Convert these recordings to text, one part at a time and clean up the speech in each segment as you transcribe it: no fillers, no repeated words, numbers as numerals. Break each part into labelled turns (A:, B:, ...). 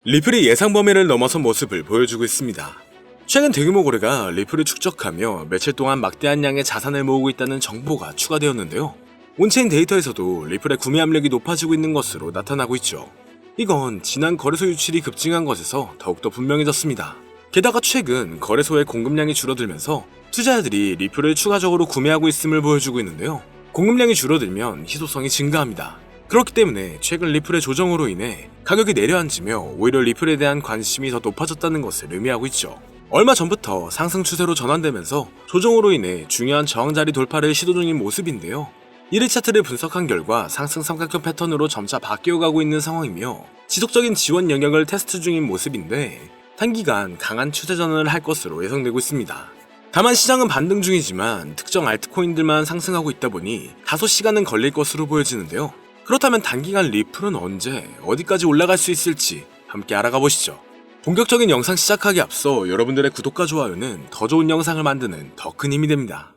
A: 리플이 예상 범위를 넘어선 모습을 보여주고 있습니다. 최근 대규모 거래가 리플을 축적하며 며칠 동안 막대한 양의 자산을 모으고 있다는 정보가 추가되었는데요. 온체인 데이터에서도 리플의 구매 압력이 높아지고 있는 것으로 나타나고 있죠. 이건 지난 거래소 유출이 급증한 것에서 더욱더 분명해졌습니다. 게다가 최근 거래소의 공급량이 줄어들면서 투자자들이 리플을 추가적으로 구매하고 있음을 보여주고 있는데요. 공급량이 줄어들면 희소성이 증가합니다. 그렇기 때문에 최근 리플의 조정으로 인해 가격이 내려앉으며 오히려 리플에 대한 관심이 더 높아졌다는 것을 의미하고 있죠. 얼마 전부터 상승 추세로 전환되면서 조정으로 인해 중요한 저항자리 돌파를 시도 중인 모습인데요. 1일 차트를 분석한 결과 상승 삼각형 패턴으로 점차 바뀌어가고 있는 상황이며 지속적인 지원 영역을 테스트 중인 모습인데 단기간 강한 추세 전환을 할 것으로 예상되고 있습니다. 다만 시장은 반등 중이지만 특정 알트코인들만 상승하고 있다 보니 다소 시간은 걸릴 것으로 보여지는데요. 그렇다면 단기간 리플은 언제 어디까지 올라갈 수 있을지 함께 알아가 보시죠. 본격적인 영상 시작하기 앞서 여러분들의 구독과 좋아요는 더 좋은 영상을 만드는 더 큰 힘이 됩니다.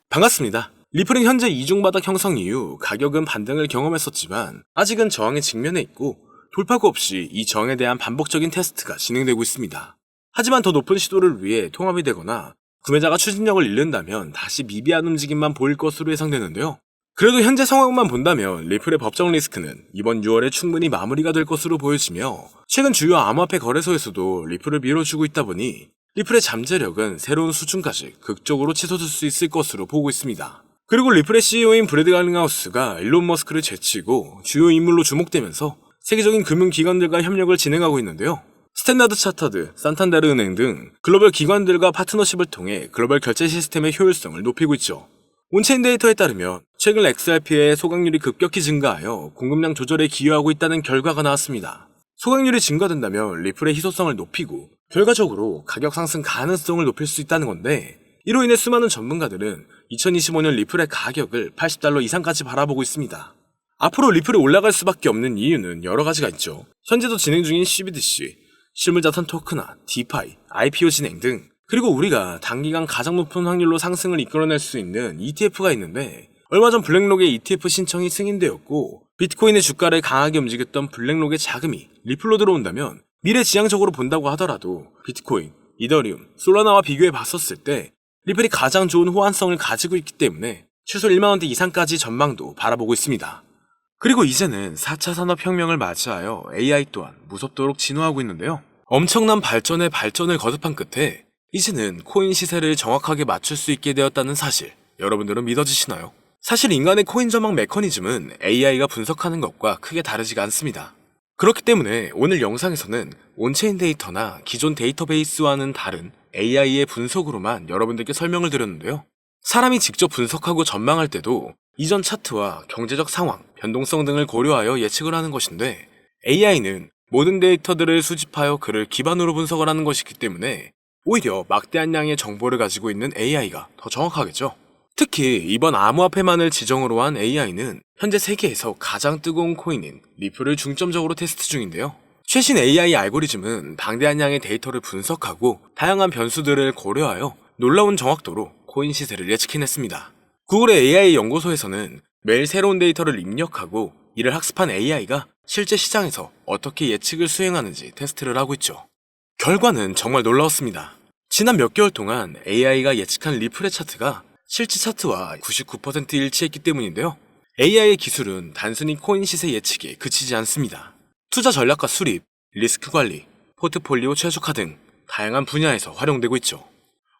A: 반갑습니다. 리플은 현재 이중바닥 형성 이후 가격은 반등을 경험했었지만 아직은 저항에 직면해 있고 돌파구 없이 이 저항에 대한 반복적인 테스트가 진행되고 있습니다. 하지만 더 높은 시도를 위해 통합이 되거나 구매자가 추진력을 잃는다면 다시 미비한 움직임만 보일 것으로 예상되는데요. 그래도 현재 상황만 본다면 리플의 법정 리스크는 이번 6월에 충분히 마무리가 될 것으로 보여지며 최근 주요 암호화폐 거래소에서도 리플을 밀어주고 있다 보니 리플의 잠재력은 새로운 수준까지 극적으로 치솟을 수 있을 것으로 보고 있습니다. 그리고 리플의 CEO인 브래드 갈링하우스가 일론 머스크를 제치고 주요 인물로 주목되면서 세계적인 금융기관들과 협력을 진행하고 있는데요. 스탠다드 차터드, 산탄다르 은행 등 글로벌 기관들과 파트너십을 통해 글로벌 결제 시스템의 효율성을 높이고 있죠. 온체인 데이터에 따르면 최근 XRP의 소각률이 급격히 증가하여 공급량 조절에 기여하고 있다는 결과가 나왔습니다. 소각률이 증가된다면 리플의 희소성을 높이고 결과적으로 가격 상승 가능성을 높일 수 있다는 건데 이로 인해 수많은 전문가들은 2025년 리플의 가격을 $80 이상까지 바라보고 있습니다. 앞으로 리플이 올라갈 수밖에 없는 이유는 여러 가지가 있죠. 현재도 진행 중인 CBDC, 실물자산 토크나 디파이, IPO 진행 등 그리고 우리가 단기간 가장 높은 확률로 상승을 이끌어낼 수 있는 ETF가 있는데 얼마 전 블랙록의 ETF 신청이 승인되었고 비트코인의 주가를 강하게 움직였던 블랙록의 자금이 리플로 들어온다면 미래지향적으로 본다고 하더라도 비트코인, 이더리움, 솔라나와 비교해 봤었을 때 리플이 가장 좋은 호환성을 가지고 있기 때문에 최소 1만원대 이상까지 전망도 바라보고 있습니다. 그리고 이제는 4차 산업혁명을 맞이하여 AI 또한 무섭도록 진화하고 있는데요. 엄청난 발전에 발전을 거듭한 끝에 이제는 코인 시세를 정확하게 맞출 수 있게 되었다는 사실, 여러분들은 믿어지시나요? 사실 인간의 코인 전망 메커니즘은 AI가 분석하는 것과 크게 다르지가 않습니다. 그렇기 때문에 오늘 영상에서는 온체인 데이터나 기존 데이터베이스와는 다른 AI의 분석으로만 여러분들께 설명을 드렸는데요. 사람이 직접 분석하고 전망할 때도 이전 차트와 경제적 상황, 변동성 등을 고려하여 예측을 하는 것인데 AI는 모든 데이터들을 수집하여 그를 기반으로 분석을 하는 것이기 때문에 오히려 막대한 양의 정보를 가지고 있는 AI가 더 정확하겠죠. 특히 이번 암호화폐만을 지정으로 한 AI는 현재 세계에서 가장 뜨거운 코인인 리플을 중점적으로 테스트 중인데요. 최신 AI 알고리즘은 방대한 양의 데이터를 분석하고 다양한 변수들을 고려하여 놀라운 정확도로 코인 시세를 예측해냈습니다. 구글의 AI 연구소에서는 매일 새로운 데이터를 입력하고 이를 학습한 AI가 실제 시장에서 어떻게 예측을 수행하는지 테스트를 하고 있죠. 결과는 정말 놀라웠습니다. 지난 몇 개월 동안 AI가 예측한 리플의 차트가 실제 차트와 99% 일치했기 때문인데요. AI의 기술은 단순히 코인 시세 예측에 그치지 않습니다. 투자 전략과 수립, 리스크 관리, 포트폴리오 최적화 등 다양한 분야에서 활용되고 있죠.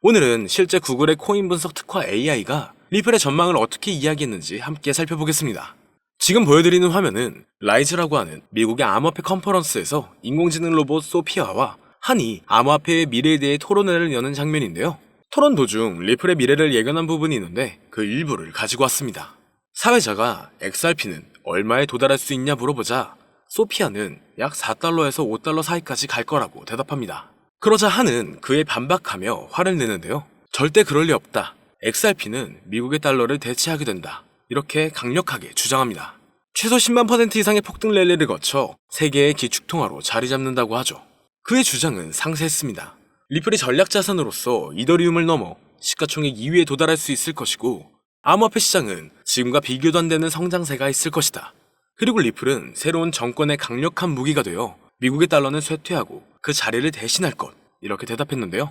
A: 오늘은 실제 구글의 코인 분석 특화 AI가 리플의 전망을 어떻게 이야기했는지 함께 살펴보겠습니다. 지금 보여드리는 화면은 라이즈라고 하는 미국의 암호화폐 컨퍼런스에서 인공지능 로봇 소피아와 한이 암호화폐의 미래에 대해 토론회를 여는 장면인데요. 토론 도중 리플의 미래를 예견한 부분이 있는데 그 일부를 가지고 왔습니다. 사회자가 XRP는 얼마에 도달할 수 있냐 물어보자 소피아는 약 $4에서 $5 사이까지 갈 거라고 대답합니다. 그러자 한은 그에 반박하며 화를 내는데요. 절대 그럴 리 없다. XRP는 미국의 달러를 대체하게 된다. 이렇게 강력하게 주장합니다. 최소 10만% 이상의 폭등 랠리를 거쳐 세계의 기축통화로 자리 잡는다고 하죠. 그의 주장은 상세했습니다. 리플이 전략 자산으로서 이더리움을 넘어 시가총액 2위에 도달할 수 있을 것이고 암호화폐 시장은 지금과 비교도 안 되는 성장세가 있을 것이다. 그리고 리플은 새로운 정권의 강력한 무기가 되어 미국의 달러는 쇠퇴하고 그 자리를 대신할 것, 이렇게 대답했는데요.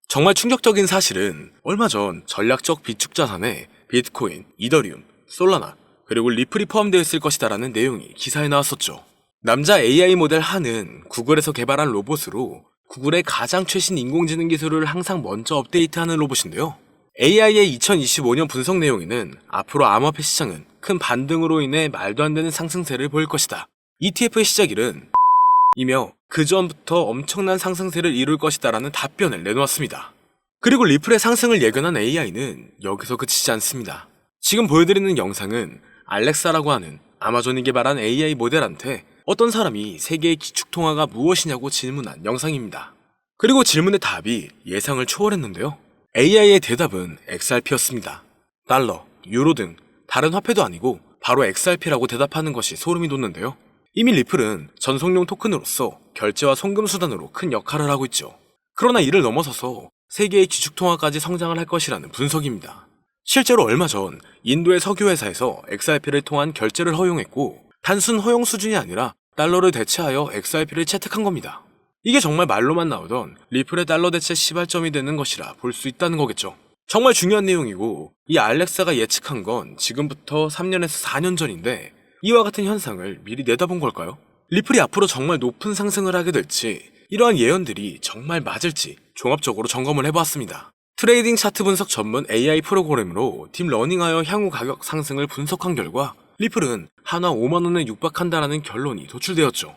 A: 정말 충격적인 사실은 얼마 전 전략적 비축 자산에 비트코인, 이더리움, 솔라나, 그리고 리플이 포함되어 있을 것이다라는 내용이 기사에 나왔었죠. 남자 AI 모델 한은 구글에서 개발한 로봇으로 구글의 가장 최신 인공지능 기술을 항상 먼저 업데이트하는 로봇인데요. AI의 2025년 분석 내용에는 앞으로 암호화폐 시장은 큰 반등으로 인해 말도 안 되는 상승세를 보일 것이다. ETF의 시작일은 이며 그 전부터 엄청난 상승세를 이룰 것이다라는 답변을 내놓았습니다. 그리고 리플의 상승을 예견한 AI는 여기서 그치지 않습니다. 지금 보여드리는 영상은 알렉사라고 하는 아마존이 개발한 AI 모델한테 어떤 사람이 세계의 기축통화가 무엇이냐고 질문한 영상입니다. 그리고 질문의 답이 예상을 초월했는데요. AI의 대답은 XRP였습니다. 달러, 유로 등 다른 화폐도 아니고 바로 XRP라고 대답하는 것이 소름이 돋는데요. 이미 리플은 전송용 토큰으로서 결제와 송금 수단으로 큰 역할을 하고 있죠. 그러나 이를 넘어서서 세계의 기축통화까지 성장을 할 것이라는 분석입니다. 실제로 얼마 전 인도의 석유회사에서 XRP를 통한 결제를 허용했고 단순 허용 수준이 아니라 달러를 대체하여 XRP를 채택한 겁니다. 이게 정말 말로만 나오던 리플의 달러 대체 시발점이 되는 것이라 볼 수 있다는 거겠죠. 정말 중요한 내용이고 이 알렉사가 예측한 건 지금부터 3년에서 4년 전인데 이와 같은 현상을 미리 내다본 걸까요? 리플이 앞으로 정말 높은 상승을 하게 될지 이러한 예언들이 정말 맞을지 종합적으로 점검을 해보았습니다. 트레이딩 차트 분석 전문 AI 프로그램으로 딥러닝하여 향후 가격 상승을 분석한 결과 리플은 한화 5만원에 육박한다라는 결론이 도출되었죠.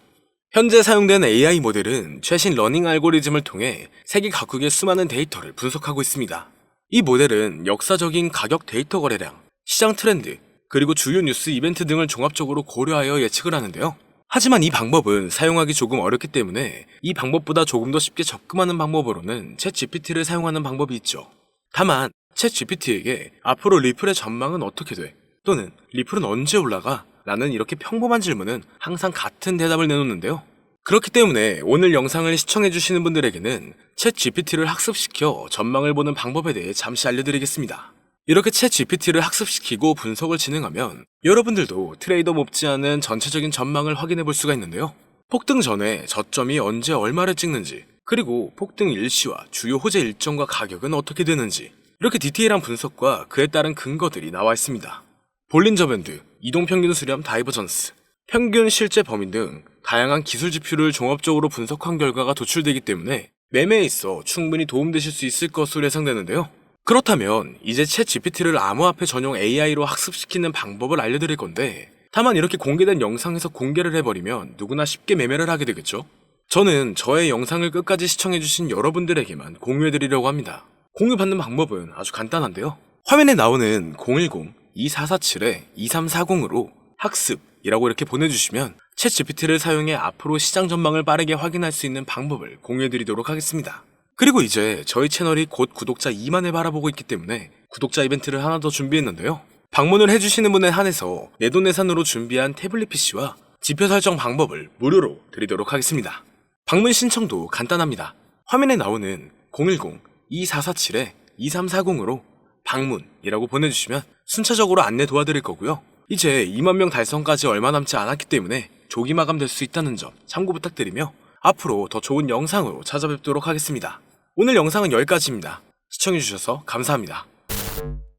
A: 현재 사용된 AI 모델은 최신 러닝 알고리즘을 통해 세계 각국의 수많은 데이터를 분석하고 있습니다. 이 모델은 역사적인 가격 데이터 거래량, 시장 트렌드, 그리고 주요 뉴스 이벤트 등을 종합적으로 고려하여 예측을 하는데요. 하지만 이 방법은 사용하기 조금 어렵기 때문에 이 방법보다 조금 더 쉽게 접근하는 방법으로는 챗GPT를 사용하는 방법이 있죠. 다만 챗GPT에게 앞으로 리플의 전망은 어떻게 돼? 또는 리플은 언제 올라가? 라는 이렇게 평범한 질문은 항상 같은 대답을 내놓는데요. 그렇기 때문에 오늘 영상을 시청해주시는 분들에게는 챗GPT를 학습시켜 전망을 보는 방법에 대해 잠시 알려드리겠습니다. 이렇게 챗GPT를 학습시키고 분석을 진행하면 여러분들도 트레이더 못지않은 전체적인 전망을 확인해 볼 수가 있는데요. 폭등 전에 저점이 언제 얼마를 찍는지, 그리고 폭등 일시와 주요 호재 일정과 가격은 어떻게 되는지, 이렇게 디테일한 분석과 그에 따른 근거들이 나와 있습니다. 볼린저 밴드, 이동평균 수렴 다이버전스, 평균 실제 범위 등 다양한 기술 지표를 종합적으로 분석한 결과가 도출되기 때문에 매매에 있어 충분히 도움되실 수 있을 것으로 예상되는데요. 그렇다면 이제 챗GPT를 암호화폐 전용 AI로 학습시키는 방법을 알려드릴 건데 다만 이렇게 공개된 영상에서 공개를 해버리면 누구나 쉽게 매매를 하게 되겠죠? 저는 저의 영상을 끝까지 시청해주신 여러분들에게만 공유해드리려고 합니다. 공유받는 방법은 아주 간단한데요. 화면에 나오는 010-2447-2340으로 학습이라고 이렇게 보내주시면 챗GPT를 사용해 앞으로 시장 전망을 빠르게 확인할 수 있는 방법을 공유해드리도록 하겠습니다. 그리고 이제 저희 채널이 곧 구독자 2만을 바라보고 있기 때문에 구독자 이벤트를 하나 더 준비했는데요. 방문을 해주시는 분에 한해서 내돈내산으로 준비한 태블릿 PC와 지표 설정 방법을 무료로 드리도록 하겠습니다. 방문 신청도 간단합니다. 화면에 나오는 010-2447-2340으로 방문이라고 보내주시면 순차적으로 안내 도와드릴 거고요. 이제 2만 명 달성까지 얼마 남지 않았기 때문에 조기 마감될 수 있다는 점 참고 부탁드리며 앞으로 더 좋은 영상으로 찾아뵙도록 하겠습니다. 오늘 영상은 여기까지입니다. 시청해주셔서 감사합니다.